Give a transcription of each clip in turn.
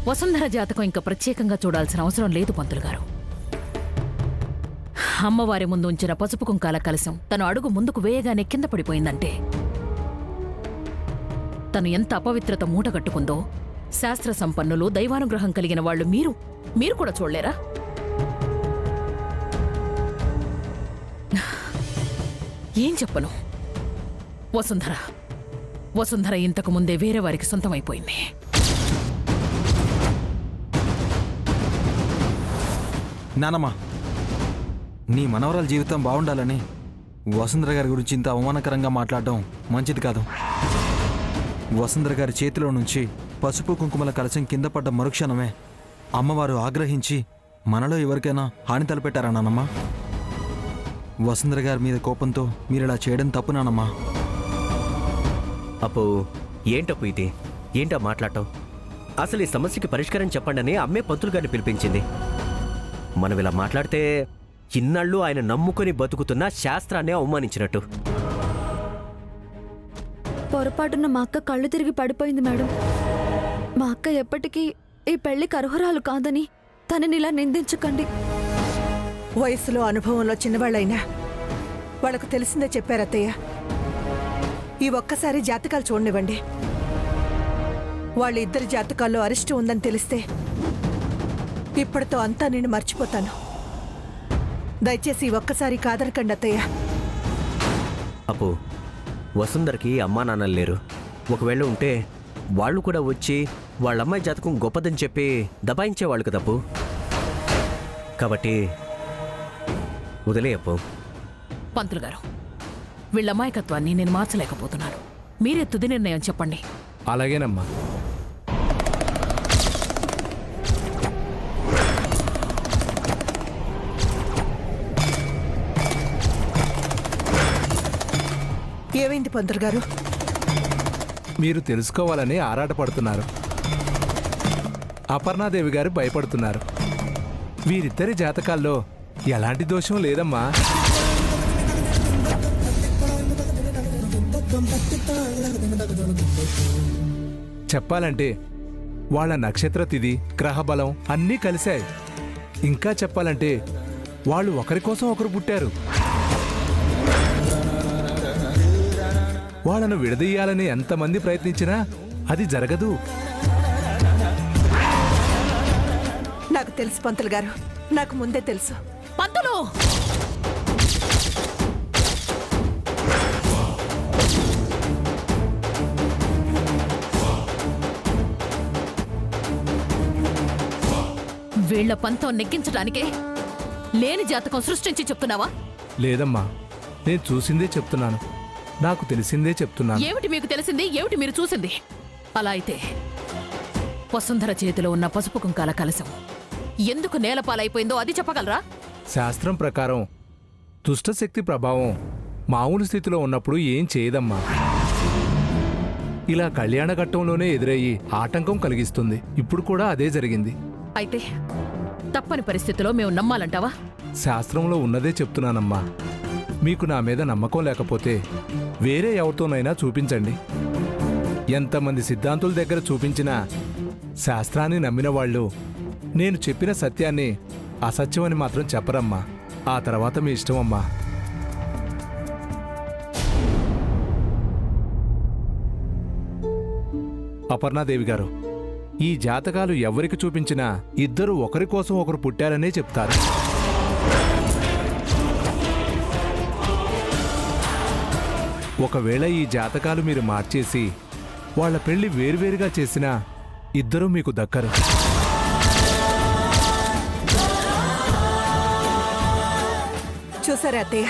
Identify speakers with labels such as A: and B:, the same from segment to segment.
A: వసుంధర జాతకం ఇంకా ప్రత్యేకంగా చూడాల్సిన అవసరం లేదు పంతులు గారు. అమ్మవారి ముందు ఉంచిన పసుపు కుంకాల కలశం తను అడుగు ముందుకు వేయగానే కింద పడిపోయిందంటే తను ఎంత అపవిత్రత మూటగట్టుకుందో శాస్త్ర సంపన్నులు, దైవానుగ్రహం కలిగిన వాళ్ళు మీరు కూడా చూడలేరా? ఏం చెప్పను? వసుంధర ఇంతకు ముందే వేరే వారికి సొంతమైపోయింది.
B: నానమ్మా, నీ మనవరాల జీవితం బాగుండాలని వసుంధర గారి గురించి ఇంత అవమానకరంగా మాట్లాడడం మంచిది కాదు. వసుంధర గారి చేతిలో నుంచి పసుపు కుంకుమల కలశం కింద పడ్డ మరుక్షణమే అమ్మవారు ఆగ్రహించి మనలో ఎవరికైనా హాని తలపెట్టారా నానమ్మా? వసుంధర గారి మీద కోపంతో మీరు ఇలా చేయడం తప్పు నానమ్మా.
C: అప్పు, ఏంటప్పు ఇది? ఏంటో మాట్లాడటం? అసలు ఈ సమస్యకి పరిష్కారం చెప్పండి అమ్మే పంతులు గారిని పిలిపించింది. మనం ఇలా మాట్లాడితే ఇన్నాళ్ళు ఆయన నమ్ముకొని బతుకుతున్న శాస్త్రాన్ని అవమానించినట్టు.
D: పొరపాటున మా అక్క కళ్ళు తిరిగి పడిపోయింది మేడం. మా అక్క ఎప్పటికీ ఈ పెళ్లికి అర్హురాలు కాదని తనని ఇలా నిందించకండి.
E: వయసులో అనుభవంలో చిన్నవాళ్ళైనా వాళ్ళకు తెలిసిందే చెప్పారత్తయ్య. ఈ ఒక్కసారి జాతకాలు చూడనివ్వండి. వాళ్ళ ఇద్దరి జాతకాల్లో అరిష్టం ఉందని తెలిస్తే ఇప్పటితో అంతా నేను మర్చిపోతాను. దయచేసి ఒక్కసారి కాదనకండి అత్తయ్య.
C: అప్పు, వసుంధరకి అమ్మా నాన్నలు లేరు. ఒకవేళ ఉంటే వాళ్ళు కూడా వచ్చి వాళ్ళమ్మాయి జాతకం గొప్పదని చెప్పి దబాయించేవాళ్ళు కదా అప్పు. కాబట్టి వదిలే అప్పు.
A: పంతులు గారు, వీళ్ళ అమాయకత్వాన్ని నేను మార్చలేకపోతున్నాను. మీరే తుది నిర్ణయం చెప్పండి.
F: అలాగేనమ్మా.
E: ఏమైంది పంతులు గారు?
F: మీరు తెలుసుకోవాలని ఆరాటపడుతున్నారు. అపర్ణాదేవి గారు భయపడుతున్నారు. వీరిద్దరి జాతకాల్లో ఎలాంటి దోషం లేదమ్మా. చెప్పాలంటే వాళ్ళ నక్షత్ర తిథి, గ్రహబలం అన్నీ కలిశాయి. ఇంకా చెప్పాలంటే వాళ్ళు ఒకరి కోసం ఒకరు పుట్టారు. వాళ్ళను విడదీయాలని ఎంతమంది ప్రయత్నించినా అది జరగదు.
E: నాకు తెలుసు పంతులు గారు, నాకు ముందే తెలుసు.
A: పంతులు, వీళ్ల పంతం నెగ్గించడానికే లేని జాతకం సృష్టించి చెప్తున్నావా?
F: లేదమ్మా, నేను చూసిందే చెప్తున్నాను. నాకు తెలిసిందే చెప్తున్నాను.
A: ఏమిటి మీకు తెలిసింది? ఏమిటి మీరు చూసింది? అలా అయితే వసుంధర చేతిలో ఉన్న పసుపు కుంకాల కలశం ఎందుకు నేలపాలైపోయిందో అది చెప్పగలరా?
F: శాస్త్రం ప్రకారం దుష్టశక్తి ప్రభావం మామూలు స్థితిలో ఉన్నప్పుడు ఏం చేయదమ్మా. ఇలా కళ్యాణ ఘట్టంలోనే ఎదురయ్యి ఆటంకం కలిగిస్తుంది. ఇప్పుడు కూడా అదే జరిగింది.
A: అయితే తప్పని పరిస్థితిలో మేము నమ్మాలంటావా?
F: శాస్త్రంలో ఉన్నదే చెప్తున్నానమ్మా. మీకు నా మీద నమ్మకం లేకపోతే వేరే ఎవరితోనైనా చూపించండి. ఎంతమంది సిద్ధాంతుల దగ్గర చూపించినా శాస్త్రాన్ని నమ్మిన వాళ్ళు నేను చెప్పిన సత్యాన్ని అసత్యమని మాత్రం చెప్పరమ్మా. ఆ తర్వాత మీ ఇష్టమమ్మా. అపర్ణాదేవి గారు, ఈ జాతకాలు ఎవరికి చూపించినా ఇద్దరు ఒకరి కోసం ఒకరు పుట్టారనే చెప్తారు. ఒకవేళ ఈ జాతకాలు మీరు మార్చేసి వాళ్ల పెళ్లి వేరువేరుగా చేసినా ఇద్దరూ మీకు దక్కరు.
E: చూసారా అత్తయ్య,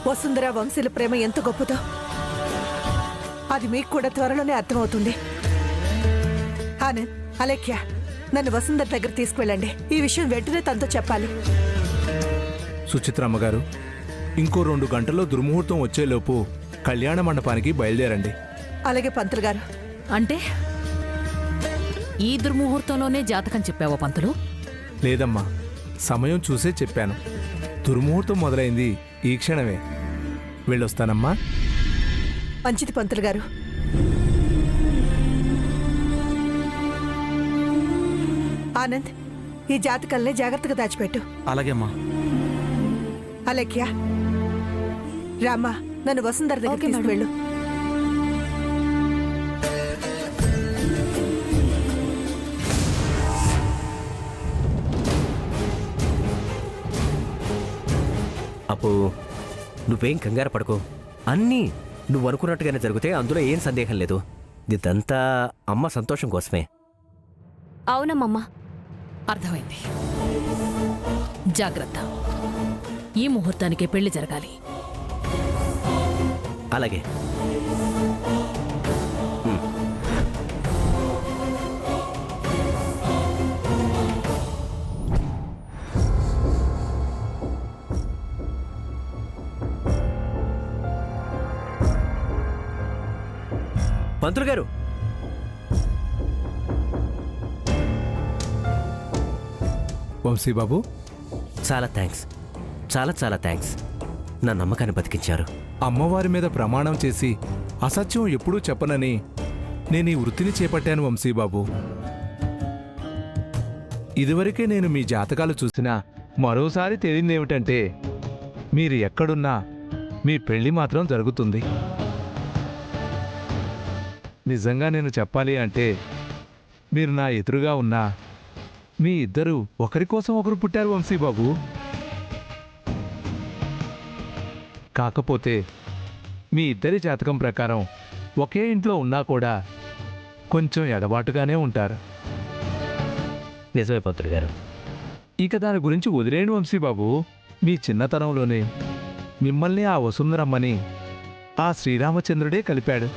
E: వసుంధర వంశీల ప్రేమ ఎంత గొప్పదో. అది మీకు కూడా త్వరలోనే అర్థమవుతుంది. ఆనంద్, అలేఖ్య, నన్ను వసుంధర దగ్గర తీసుకువెళ్ళండి. ఈ విషయం వెంటనే తనతో చెప్పాలి.
F: సుచిత్రమ్మ గారు, ఇంకో 2 గంటల్లో దుర్ముహూర్తం వచ్చేలోపు కళ్యాణ మండపానికి బయలుదేరండి.
E: అలాగే పంతులు గారు.
A: అంటే ఈ దుర్ముహూర్తంలోనే జాతకం చెప్పావా పంతులు?
F: లేదమ్మా, సమయం చూసే చెప్పాను. దుర్ముహూర్తం మొదలైంది ఈ క్షణమే. వెళ్ళొస్తానమ్మా.
E: మంచిది పంతులు గారు. ఆనంద్, ఈ జాతకాల్ని జాగ్రత్తగా దాచిపెట్టు.
B: అలాగే అమ్మా.
E: అలేఖ్య, రామ్మా, నన్ను వసుంధర దగ్గర
D: ఓకే, మేడం.
E: తీసుకువెళ్ళు.
C: అప్పు, నువ్వేం కంగారు పడుకో. అన్నీ నువ్వు అనుకున్నట్టుగానే జరిగితే అందులో ఏం సందేహం లేదు. ఇదంతా అమ్మ సంతోషం కోసమే.
D: అవునమ్మా.
A: అర్థమైంది. జాగ్రత్త. ఈ ముహూర్తానికే పెళ్లి జరగాలి.
C: అలాగే. పంతులు గారు,
F: వంశీబాబు,
C: చాలా థ్యాంక్స్. చాలా చాలా థ్యాంక్స్. నా నమ్మకాన్ని బతికించారు.
F: అమ్మవారి మీద ప్రమాణం చేసి అసత్యం ఎప్పుడూ చెప్పనని నేను ఈ వృత్తిని చేపట్టాను వంశీబాబు. ఇదివరకే నేను మీ జాతకాలు చూసినా మరోసారి తేలిందేమిటంటే మీరు ఎక్కడున్నా మీ పెళ్లి మాత్రం జరుగుతుంది. నిజంగా నేను చెప్పాలి అంటే మీరు నా ఎదురుగా ఉన్నా మీ ఇద్దరు ఒకరి కోసం ఒకరు పుట్టారు వంశీబాబు. కాకపోతే మీ ఇద్దరి జాతకం ప్రకారం ఒకే ఇంట్లో ఉన్నా కూడా కొంచెం ఎడబాటుగానే ఉంటారు.
C: నిజమే పంతులు గారు.
F: ఇక దాని గురించి వదిలేని వంశీబాబు, మీ చిన్నతనంలోనే మిమ్మల్ని ఆ వసుంధరమ్మని ఆ శ్రీరామచంద్రుడే కలిపాడు.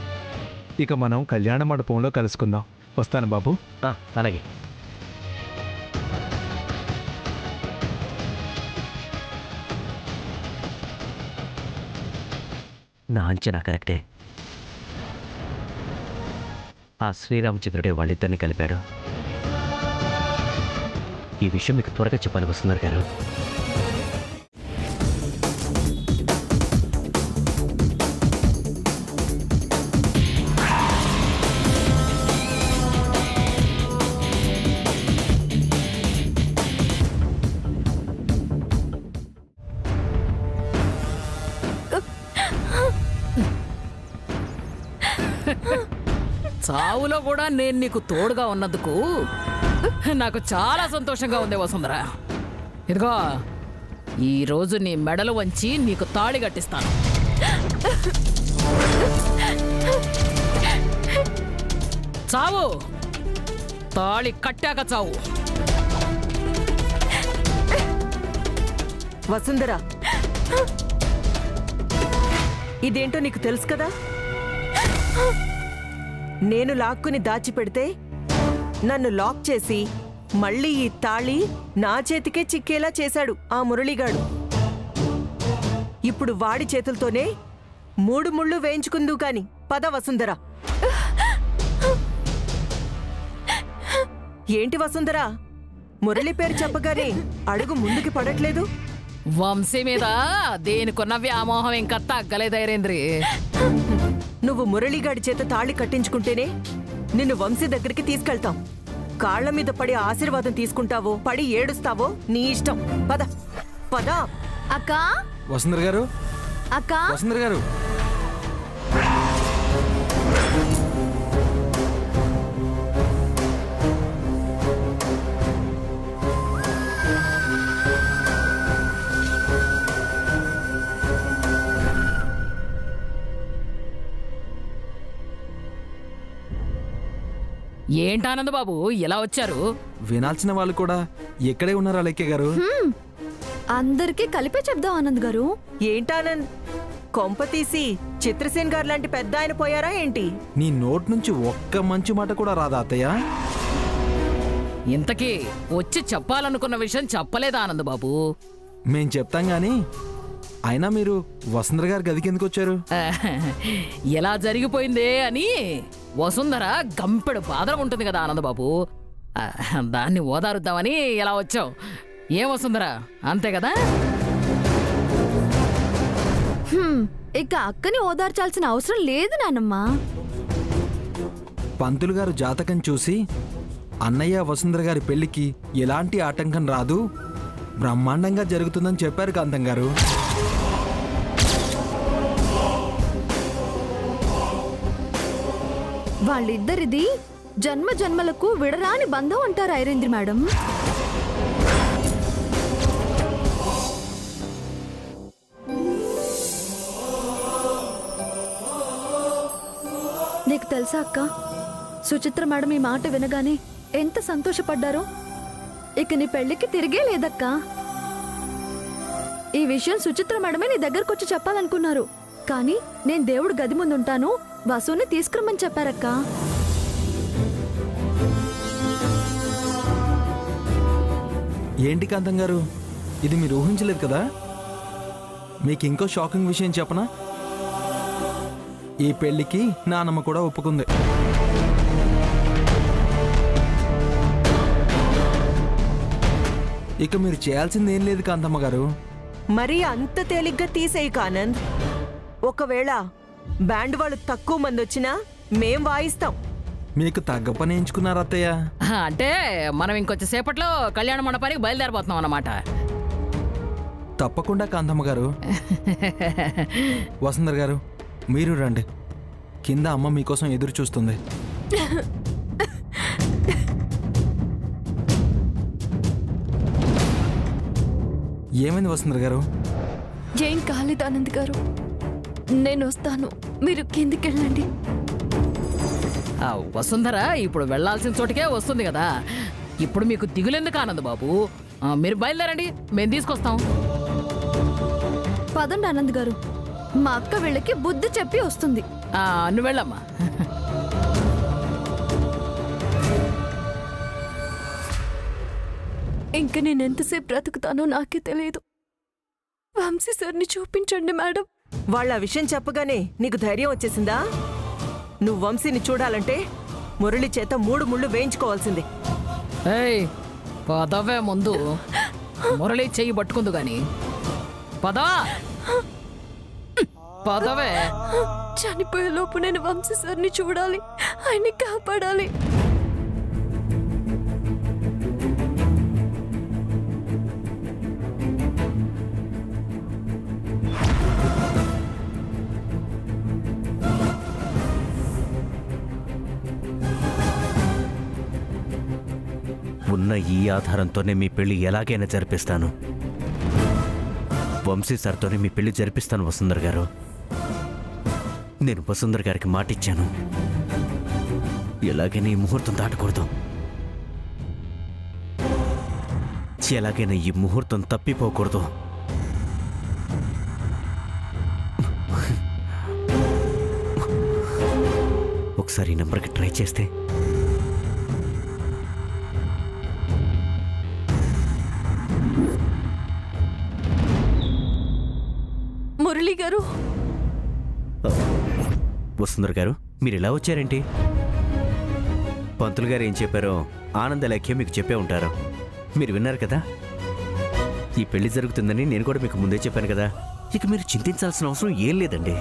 F: ఇక మనం కళ్యాణ మండపంలో కలుసుకుందాం. వస్తాను బాబు.
C: అలాగే. నా అంచనా కరెక్టే. ఆ శ్రీరామచంద్రుడే వాళ్ళిద్దరిని కలిపాడు. ఈ విషయం మీకు త్వరగా చెప్పాలి వస్తున్నారు గారు.
A: చావులో కూడా నేను నీకు తోడుగా ఉన్నందుకు నాకు చాలా సంతోషంగా ఉంది వసుంధర. ఇదిగో, ఈరోజు నీ మెడలు వంచి నీకు తాళి కట్టిస్తాను. చావు. తాళి కట్టాక చావు.
E: వసుంధర, ఇదేంటో నీకు తెలుసు కదా. నేను లాక్కుని దాచిపెడితే నన్ను లాక్ చేసి మళ్ళీ ఈ తాళి నా చేతికే చిక్కేలా చేశాడు ఆ మురళిగాడు. ఇప్పుడు వాడి చేతులతోనే 3 ముళ్ళు వేయించుకుందు కాని. పద వసుంధర. ఏంటి వసుంధర, మురళి పేరు చెప్పగానే అడుగు ముందుకి పడట్లేదు?
A: వంశీ మీద దేనికున్న వ్యామోహం ఇంకా తగ్గలేదైరేంద్రి.
E: నువ్వు మురళిగాడి చేత తాళి కట్టించుకుంటేనే నిన్ను వంశీ దగ్గరికి తీసుకెళ్తాం. కాళ్ల మీద పడి ఆశీర్వాదం తీసుకుంటావో పడి ఏడుస్తావో నీ ఇష్టం. పద పద.
D: అక్కా,
B: వసుంధర గారు,
D: అక్కా,
B: వసుంధర గారు.
A: ఏంటానంద బాబు ఎలా వచ్చారు?
B: వినాల్సిన వాళ్ళు కూడా ఎక్కడే ఉన్నారు అలెక్య గారు.
D: అందరికీ కలిపే చెప్దాం ఆనంద్ గారు.
E: ఏంటానంద్, కొంప తీసి చిత్రసేన్ గారు లాంటి పెద్ద ఆయన పోయారా ఏంటి?
B: నీ నోట్ నుంచి ఒక్క మంచి మాట కూడా రాదా అత్తయ్య?
A: ఇంతకీ వచ్చి చెప్పాలనుకున్న విషయం చెప్పలేదా ఆనంద్ బాబు?
B: మేం చెప్తాం గాని అయినా మీరు వసుంధర గారి గదికి ఎందుకు వచ్చారు?
A: ఎలా జరిగిపోయిందే అని వసుంధర గంపెడు బాధలు ఉంటుంది కదా ఆనందబాబు, దాన్ని ఓదారుద్దామని ఎలా వచ్చావు. ఏం వసుంధర, అంతే కదా?
D: ఇక అక్కని ఓదార్చాల్సిన అవసరం లేదు నానమ్మా.
B: పంతులు గారు జాతకం చూసి అన్నయ్య వసుంధర గారి పెళ్లికి ఎలాంటి ఆటంకం రాదు, బ్రహ్మాండంగా జరుగుతుందని చెప్పారు కాంతం గారు.
D: వాళ్ళిద్దరిది జన్మ జన్మలకు విడరాని బంధం అంటారు ఐరేంద్రి మేడం. నీకు తెలుసా అక్క, సుచిత్ర మేడం ఈ మాట వినగానే ఎంత సంతోషపడ్డారో. ఇక నీ పెళ్లికి తిరిగే లేదక్కా. ఈ విషయం సుచిత్ర మేడమే నీ దగ్గరకు వచ్చి చెప్పాలనుకున్నారు, కానీ నేను దేవుడు గది ముందుంటాను, వసుని తీసుకురమ్మని చెప్పారక్కా.
B: ఏంటి కాంతం గారు, ఇది మీరు ఊహించలేదు కదా? మీకు ఇంకో షాకింగ్ విషయం చెప్పనా? ఈ పెళ్లికి నానమ్మ కూడా ఒప్పుకుంది. ఇక మీరు చేయాల్సింది ఏం లేదు కాంతమ్మ గారు.
E: మరీ అంత తేలిగ్గా తీసేయకు ఆనంద్. ఒకవేళ బ్యాండ్ వాళ్ళు తక్కువ మంది వచ్చినా మేం వాయిస్తాం.
B: మీకు తగ్గ పని ఎంచుకున్నారు అత్తయ్య.
A: అంటే మనం ఇంకొంచెం సేపట్లో కళ్యాణ మండపానికి బయలుదేరిపోతున్నాం అన్నమాట.
B: తప్పకుండా కాంతమ్మ గారు. వసుంధర గారు మీరు రండి, కింద అమ్మ మీకోసం ఎదురు చూస్తుంది. ఏమైంది వసుంధర గారు?
D: ఏం కాలేదు ఆనంద్ గారు, నేను వస్తాను, మీరు కిందికెళ్ళండి.
A: వసుంధర ఇప్పుడు వెళ్లాల్సిన చోటుకే వస్తుంది కదా, ఇప్పుడు మీకు దిగులెందుకు ఆనంద్ బాబు? మీరు బయలుదేరండి, మేము తీసుకొస్తాం.
D: పదండి ఆనంద్ గారు, మా అక్క వీళ్ళకి బుద్ధి చెప్పి వస్తుంది.
A: నువ్వు వెళ్ళమ్మా.
D: ఇంక నేను ఎంతసేపు బ్రతుకుతానో నాకే తెలియదు. వంశీ సార్ని చూపించండి మేడం.
E: వాళ్ళ ఆ విషయం చెప్పగానే నీకు ధైర్యం వచ్చేసిందా? నువ్వు వంశీని చూడాలంటే మురళి చేత 3 ముళ్ళు వేయించుకోవాల్సింది.
A: ఏయ్ పదవే ముందు, మురళి చెయ్యి పట్టుకుందు గాని పదవా, పదవే.
D: చనిపోయే లోపు నేను వంశీ సార్ని చూడాలి, ఆయన్ని కాపాడాలి.
C: ఉన్న ఈ ఆధారంతోనే మీ పెళ్లి ఎలాగైనా జరిపిస్తాను. వంశీ సార్తోనే మీ పెళ్లి జరిపిస్తాను వసుంధర గారు. నేను వసుంధర గారికి మాటిచ్చాను, ఎలాగైనా ఈ ముహూర్తం దాటకూడదు. ఎలాగైనా ఈ ముహూర్తం తప్పిపోకూడదు. ఒకసారి ఈ నెంబర్కి ట్రై చేస్తే.
D: మురళి గారు.
C: వసుంధర గారు మీరు ఇలా వచ్చారేంటి? పంతులు గారు ఏం చెప్పారో ఆనంద లేఖ్య మీకు చెప్పే ఉంటారు. మీరు విన్నారు కదా, ఈ పెళ్లి జరుగుతుందని నేను కూడా మీకు ముందే చెప్పాను కదా. ఇక మీరు చింతించాల్సిన అవసరం ఏం లేదండి.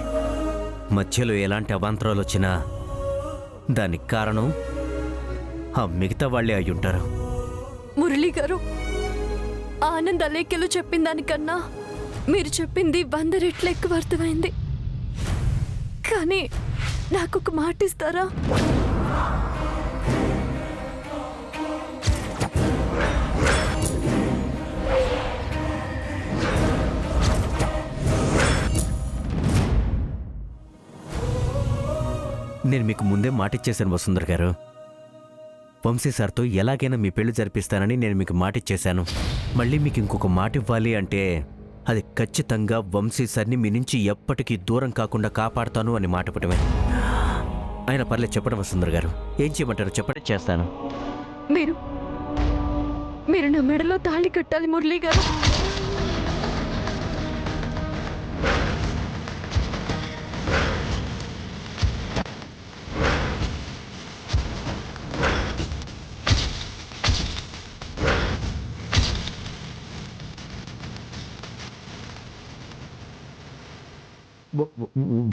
C: మధ్యలో ఎలాంటి అవాంతరాలు వచ్చినా దానికి కారణం ఆ మిగతా వాళ్ళే అయి ఉంటారు.
D: మురళి గారు, ఆనంద్ అలేఖ్యలు చెప్పిన దానికన్నా మీరు చెప్పింది 100 రెట్లు ఎక్కువ అర్థమైంది. కానీ నాకు ఒక మాట ఇస్తారా?
C: నేను మీకు ముందే మాటిచ్చేశాను వసుంధర గారు. వంశీ సార్తో ఎలాగైనా మీ పెళ్లి జరిపిస్తానని నేను మీకు మాటిచ్చేశాను. మళ్ళీ మీకు ఇంకొక మాట ఇవ్వాలి అంటే అది ఖచ్చితంగా వంశీ సార్ని మీ నుంచి ఎప్పటికీ దూరం కాకుండా కాపాడుతాను అని మాట పడమే. ఆయన పర్లేదు చెప్పడం వసుంధర గారు. ఏం చేయమంటారు చెప్పండి, చేస్తాను.
D: మీరు నా మెడలో తాళి కట్టాలి మురళి గారు.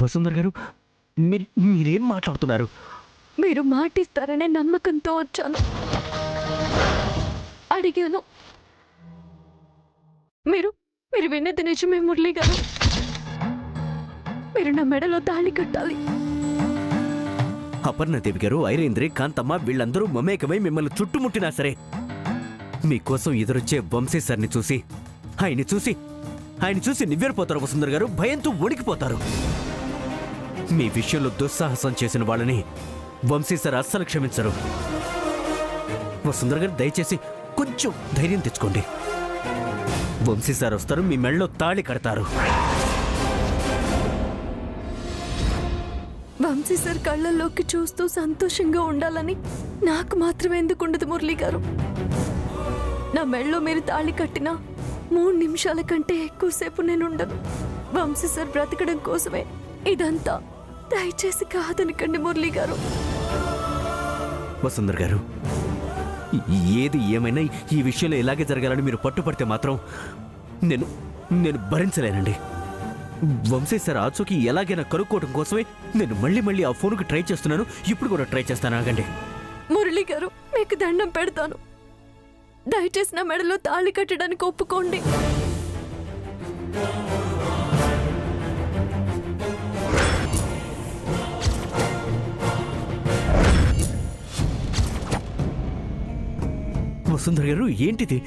C: వసుంధర గారు మీరేం మాట్లాడుతున్నారు?
D: మీరు మాటిస్తారనే నమ్మకంతో వచ్చాను. అడిగాను. మీరు మీరు విన్నది నిజమే మురళి గారు. మీరు నా మెడలో తాళి కట్టాలి.
C: అపర్ణదేవి గారు, ఐరేంద్రి, కాంతమ్మ వీళ్ళందరూ మమేకమై మిమ్మల్ని చుట్టుముట్టినా సరే మీకోసం ఎదురొచ్చే వంశీ సార్ని చూసి ఆయన చూసి నివ్వెరపోతారు వసుంధర గారు. భయంతో వణికిపోతారు. మీ విషయంలో దుస్సాహసం చేసిన వాళ్ళని వంశీ సార్ అస్సలు క్షమించరు. వసుంధర గారు, దయచేసి కొంచెం ధైర్యం తెచ్చుకోండి. వంశీ సార్ వస్తారు, మీ మెళ్ళలో తాళి కడతారు.
D: వంశీ సార్ కళ్ళల్లోకి చూస్తూ సంతోషంగా ఉండాలని నాకు మాత్రమే ఎందుకు ఉండదు మురళి గారు? నా మెళ్ళలో మీరు తాళి కట్టినా 3 నిమిషాల కంటే ఎక్కువసేపు నేను ఉండను. వంశీ సార్ బ్రతకడం కోసమే ఇదంతా. దయచేసి కాదనకండి మురళి గారు.
C: వసుంధర గారు, ఏది ఏమైనా ఈ విషయంలో ఇలాగే జరగాలని మీరు పట్టుపడితే మాత్రం నేను భరించలేనండి. వంశీ సార్ ఆచూకి ఎలాగైనా కనుక్కోవడం కోసమే నేను మళ్ళీ ఆ ఫోన్కి ట్రై చేస్తున్నాను. ఇప్పుడు కూడా ట్రై చేస్తాను. ఆగండి
D: మురళి గారు, మీకు దండం పెడతాను. దయచేసి నా మెడలో తాళి కట్టడానికి ఒప్పుకోండి.
C: వసుంధర గారు, ఏంటిది?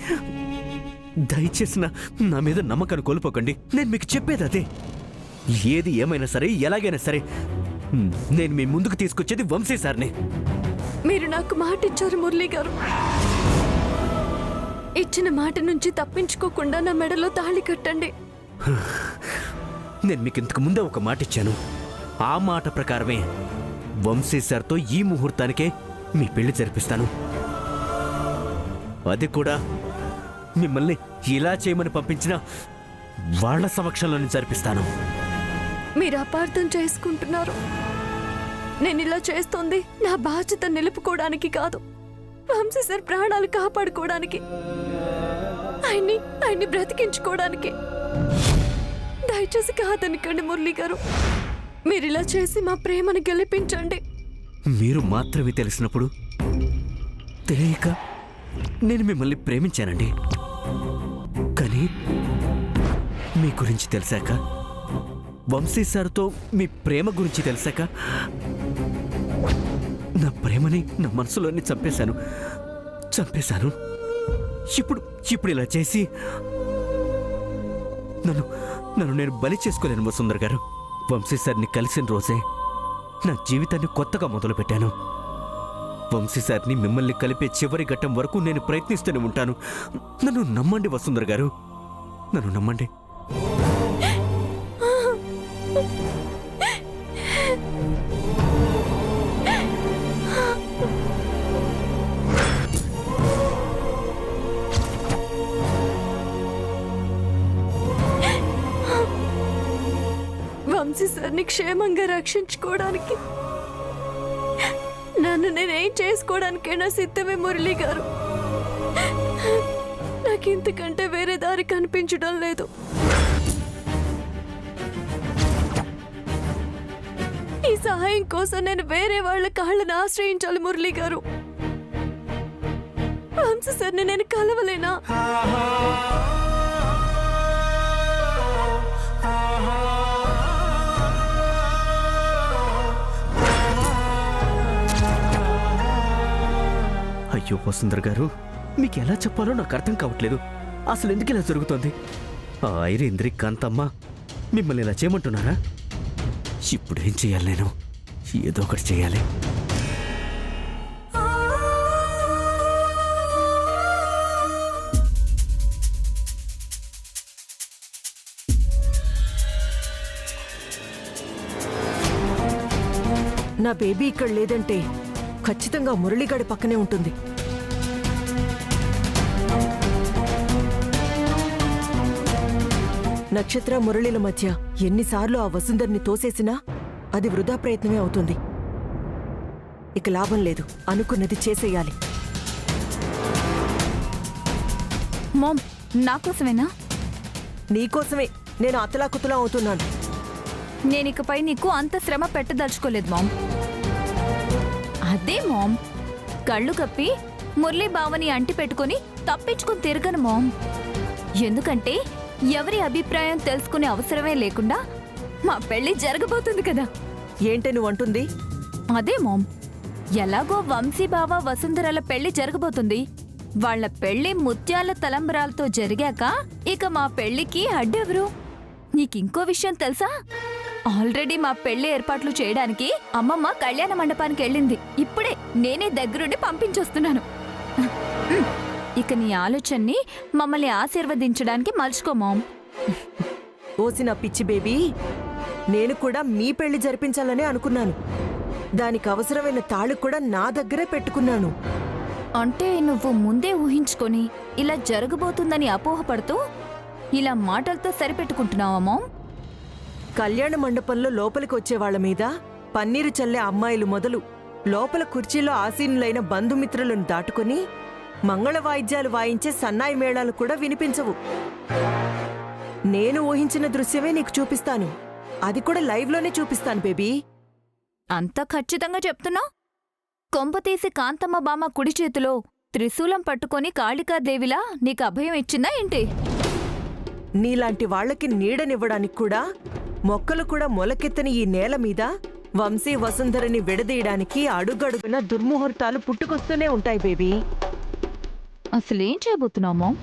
C: దయచేసి నా మీద నమ్మకాన్ని కోల్పోకండి. నేను మీకు చెప్పేది అదే. ఏది ఏమైనా సరే, ఎలాగైనా సరే నేను మీ ముందుకు తీసుకొచ్చేది వంశీ సార్ని.
D: మీరు నాకు మాట ఇచ్చారు మురళి గారు. ఇచ్చిన మాట నుంచి తప్పించుకోకుండా నా మెడలో తాళి కట్టండి.
C: నేను మీకు ఇంతకు ముందే ఒక మాట ఇచ్చాను. ఆ మాట ప్రకారమే వంశీ సార్తో ఈ ముహూర్తానికే మీ పెళ్లి జరిపిస్తాను. అది కూడా మిమ్మల్ని ఇలా చేయమని పంపించిన వాళ్ళ సమక్షంలోనే జరిపిస్తాను.
D: మీరు అపార్థం చేసుకుంటున్నారు. నేను ఇలా చేస్తోంది నా బాధ్యత నిలుపుకోవడానికి కాదు, వంశీ సార్ ప్రాణాలు కాపాడుకోవడానికి, ఆయన్ని బ్రతికించుకోవడానికి. దయచేసి కాదనకండి మురళి గారు. మీరు ఇలా చేసి మా ప్రేమను గెలిపించండి.
C: మీరు మాత్రమే తెలిసినప్పుడు తెలియక నేను మిమ్మల్ని ప్రేమించానండి. కానీ మీ గురించి తెలిసాక, వంశీ సార్తో మీ ప్రేమ గురించి తెలిసాక నా ప్రేమని నా మనసులోని చంపేశాను. ఇప్పుడు ఇలా చేసి నన్ను నేను బలి చేసుకోలేను వసుంధర గారు. వంశీ సార్ని కలిసిన రోజే నా జీవితాన్ని కొత్తగా మొదలుపెట్టాను. వంశీ సార్ని మిమ్మల్ని కలిపే చివరి ఘట్టం వరకు నేను ప్రయత్నిస్తూనే ఉంటాను. నన్ను నమ్మండి వసుంధర గారు, నన్ను నమ్మండి.
D: వంశీ సార్ని క్షేమంగా రక్షించుకోవడానికి నన్ను నేనేం చేసుకోవడానికైనా సిద్ధమే మురళి గారు. నాకు ఇంతకంటే వేరే దారి కనిపించడం లేదు. ఈ సహాయం కోసం నేను వేరే వాళ్ళ కాళ్ళను ఆశ్రయించాలి మురళి గారు. వంశీ సార్ని నేను కలవలేనా?
C: అయ్యో వసుంధర గారు, మీకు ఎలా చెప్పాలో నాకు అర్థం కావట్లేదు. అసలు ఎందుకు ఇలా జరుగుతోంది? ఆ ఐరేంద్రి, కాంతమ్మ మిమ్మల్ని ఇలా చేయమంటున్నారా? ఇప్పుడు ఏం చేయాలి? నేను ఏదో ఒకటి చేయాలి.
E: నా బేబీ ఇక్కడ లేదంటే ఖచ్చితంగా మురళిగాడి పక్కనే ఉంటుంది. నక్షత్ర మురళిల మధ్య ఎన్నిసార్లు ఆ వసుంధర్ని తోసేసినా అది వృధా ప్రయత్నమే అవుతుంది. ఇక లాభం లేదు, అనుకున్నది చేసేయాలి.
G: మామ్, నా కోసమేనా?
E: నీకోసమే నేను అతలాకుతలా అవుతున్నాను.
G: నేనికపై నీకు అంత శ్రమ పెట్టదలుచుకోలేదు మామ్. అదే మామ్, కళ్ళు కప్పి మురళీ బావని అంటి పెట్టుకుని తప్పించుకుని తిరగను మామ్. ఎందుకంటే ఎవరి అభిప్రాయం తెలుసుకునే అవసరమే లేకుండా మా పెళ్లి జరగబోతుంది కదా.
E: ఏంటి నువ్వు అంటుంది?
G: అదే మామ్, ఎలాగో వంశీ బావ వసుంధరల పెళ్లి జరగబోతుంది. వాళ్ళ పెళ్లి ముత్యాల తలంబరాలతో జరిగాక ఇక మా పెళ్లికి అడ్డెవరు? నీకింకో విషయం తెలుసా? ఆల్రెడీ మా పెళ్లి ఏర్పాట్లు చేయడానికి అమ్మమ్మ కళ్యాణ మండపానికి వెళ్ళింది. ఇప్పుడే నేనే దగ్గరుండి పంపించొస్తున్నాను. ఇక నీ ఆలోచనని మమ్మల్ని ఆశీర్వదించడానికి మలుచుకో మామ్.
H: ఓసిన పిచ్చి బేబీ, నేను కూడా మీ పెళ్లి జరిపించాలనే అనుకున్నాను. దానికి అవసరమైన తాళి కూడా నా దగ్గరే పెట్టుకున్నాను.
G: అంటే నువ్వు ముందే ఊహించుకొని ఇలా జరగబోతుందని అపోహపడుతూ ఇలా మాటలతో సరిపెట్టుకుంటున్నావా మామ్?
H: కళ్యాణ మండపంలో లోపలికి వచ్చే వాళ్ల మీద పన్నీరు చల్లే అమ్మాయిలు మొదలు లోపల కుర్చీలో ఆసీనులైన బంధుమిత్రులను దాటుకుని మంగళ వాయిద్యాలు వాయించే సన్నాయి మేళాలు కూడా వినిపించవు. నేను ఊహించిన దృశ్యమే నీకు చూపిస్తాను. అది కూడా లైవ్లోనే చూపిస్తాను బేబీ.
G: అంత ఖచ్చితంగా చెప్తున్నా? కొంపతీసి కాంతమ్మ బామ్మ కుడి చేతిలో త్రిశూలం పట్టుకొని కాళికాదేవిలా నీకు అభయం ఇచ్చిందా ఏంటి?
H: నీలాంటి వాళ్లకి నీడనివ్వడానికి కూడా, మొక్కలు కూడా మొలకెత్తని ఈ నేల మీద వంశీ వసుంధరని విడదీయడానికి అడుగడుగున దుర్ముహూర్తాలు పుట్టుకొస్తూనే ఉంటాయి బేబీ.
G: అసలేం చేయబోతున్నావు మామ్?